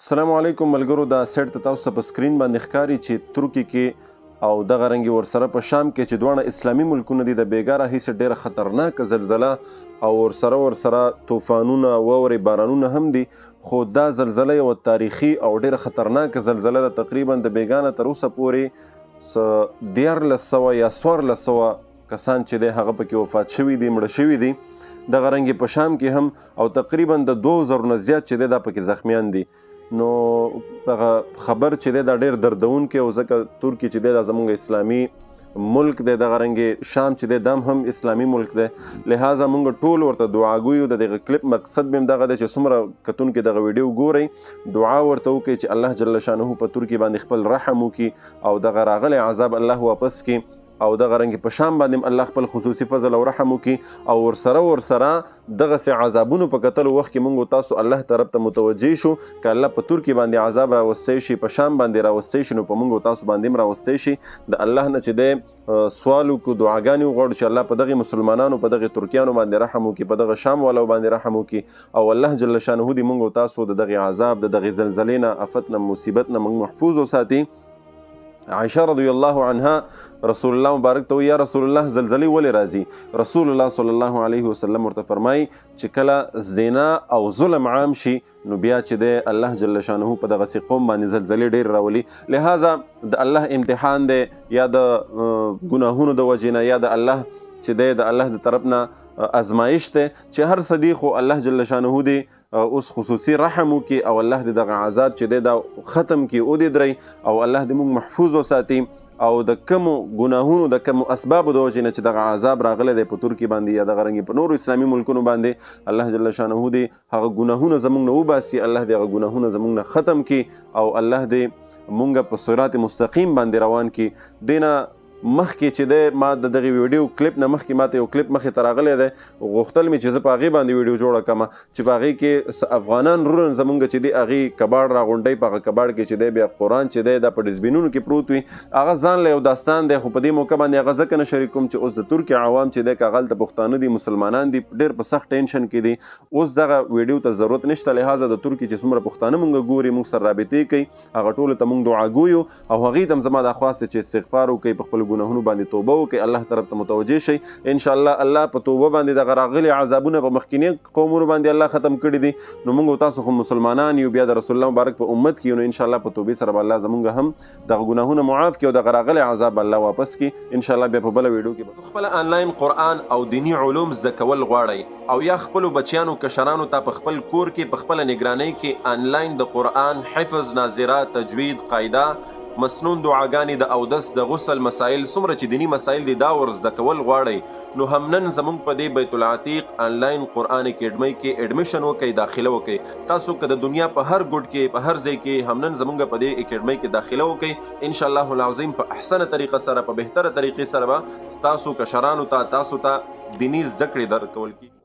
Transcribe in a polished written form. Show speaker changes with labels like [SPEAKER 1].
[SPEAKER 1] السلام علیکم ملګرو. دا سیټ ته تاسو په سکرین باندې ښکاري چې ترکي کې او دغه رنګې ورسره په شام کې چې دواړه اسلامي ملکونه دي، د بېګا راهیسې ډېره خطرناکه زلزله او ورسره طوفانونه، واورې، بارانونه هم دي. خو دا زلزله یوه تاریخي او ډېره خطرناکه زلزله ده. تقریبا د بېګا نه تر اوسه پورې 1400 یا 1400 کسان چې دی هغه پکې وفات شوي دي، مړه شوي دي. دغه رنګې په شام کې هم او تقریبا د 2000 نه زیات چې دی دا پکې زخمیان دي. نو دغه خبر چې دی دا ډېر دردونکی او ځکه ترکي چې دی دا زموږ اسلامي ملک دی، دغه رنګې شام چې دی دا هم اسلامي ملک دی. لہذا موږ ټول ورته دعاګوی یو. د دغه کلپ مقصد به هم دغه دی چې څومره کتونکي دغه ویډیو ګورئ، دعا ورته وکړئ چې الله جل شانه په ترکي باندې خپل رحم وکړي او دغه راغلی عذاب الله واپس کړي او دغه رنګ په شام باندې الله خپل خصوصي فضل او رحم وکړي. او ورسره دغسې عذابونو په کتلو وخت کې موږ تاسو الله طرف ته متوجه شو. که الله په ترکي باندې عذاب راوستی شي، په شام باندې راوستی شي، نو په موږ تاسو باندې هم راوستی شي. د الله نه چې دی سوال وکړو، دعاګانې وغواړو چې الله په دغې مسلمانانو، په دغې ترکیانو باندې رحم وکړي، په دغه شام والو باندې رحم وکړي او الله جل شانه دې موږ تاسو د دغې عذاب، د دغې زلزلې نه، افت نه، مصیبت نه موږ محفوظ وساتي. عائشہ رضی الله عنها رسول الله مبارک ته یا رسول الله زلزلې ولې راځي؟ رسول الله صلی الله علیه وسلم ورته فرمایي چې کله زنا او ظلم عام شي نو بیا چې دی الله جل شانه په دغسې قوم باندې زلزلې ډېر راولي. لہذا د الله امتحان دی، یا د ګناهونو د وجې نه، یا د الله چې دی د الله د طرف نه ازمایش دی چې هر څه دي، خو الله جل شانه دی اوس خصوصي رحم وکړي او الله دې دغه عذاب چې دی دا ختم کړي، ودرې او الله دې موږ محفوظ وساتي او د کمو ګناهونو، د کمو اسبابو د وجې نه چې دغه عذاب راغلی دی په ترکي باندې یا دغه رنګې په نورو اسلامي ملکونو باندې، الله جل شانه دې هغه ګناهونه زموږ نه وباسي، الله دې هغه ګناهونه زموږ نه ختم کړي او الله دې موږ په صراط مستقیم باندې روان کړي. دینه مخکې چې دی ما د دغې ویډیو کلیپ نه مخکې ما ته یو کلیپ مخې ته راغلی دی، غوښتل مې چې زه په هغې باندې ویډیو جوړه کړم چې په هغې کې افغانان رورن زمونږ چې دی هغې کباړ راغونډوي، په هغه کباړ کې چې دی بیا قرآن چې دی دا په ډسبینونو کې پروت وي، هغه ځان له یو داستان دی. خو په دې موقع باندې هغه ځکه نه شریک کوم چې اوس د ترکي عوام چې دی که هغلته پښتانه دي، مسلمانان دي، ډېر په سخت ټینشن کې دي. اوس دغه ویډیو ته ضرورت نشته. لہذا د ترکي چې څومره پښتانه مونږ ګوري، مونږ سره رابطې کوي، هغه ټولو ته مونږ دعاګویو او هغې ته هم زما دا خواست چې استغفار وکړئ، په خپلو ګناهونو باندې توبه وکړئ، الله طرف ته متوجه شئ. انشاءالله الله په توبه باندې دغه راغلي عذابونه په مخکینی قومونو باندې الله ختم کړي دي. نو موږ تاسو خو مسلمانان یو، بیا د رسول الله مبارک په امت کې یو، نو انشاءالله په توبې سره به الله زموږ هم دغه ګناهونه معاف کړي او دغه راغلی عذاب الله واپس کړي. انشاءالله بیا په بله ویډیو کې به خپله آنلاین قرآن او دیني علوم زده کول غواړئ او یا خپلو بچیانو کشرانو ته په خپل کور کې په خپله نګرانۍ کې آنلاین د قرآن حفظ، ناظره، تجوید، قاعده، مسنون دعاګانې، د اودس، د غسل مسایل، څومره چې دینی مسایل دي دا ور زده کول غواړئ، نو هم نن زموږ په دې بیت العتیق آنلاین قرآن اکیډمۍ کې ایډمیشن وکړئ، داخله وکړئ. تاسو که د دنیا په هر ګوټ کې، په هر ځای کې هم نن زموږ په دې اکیډمۍ کې داخله وکړئ. انشاءالله العظیم په احسنه طریقه سره، په بهتره طریقې سره به ستاسو کشرانو ته، تاسو ته دیني زده کړې درکول کېږي.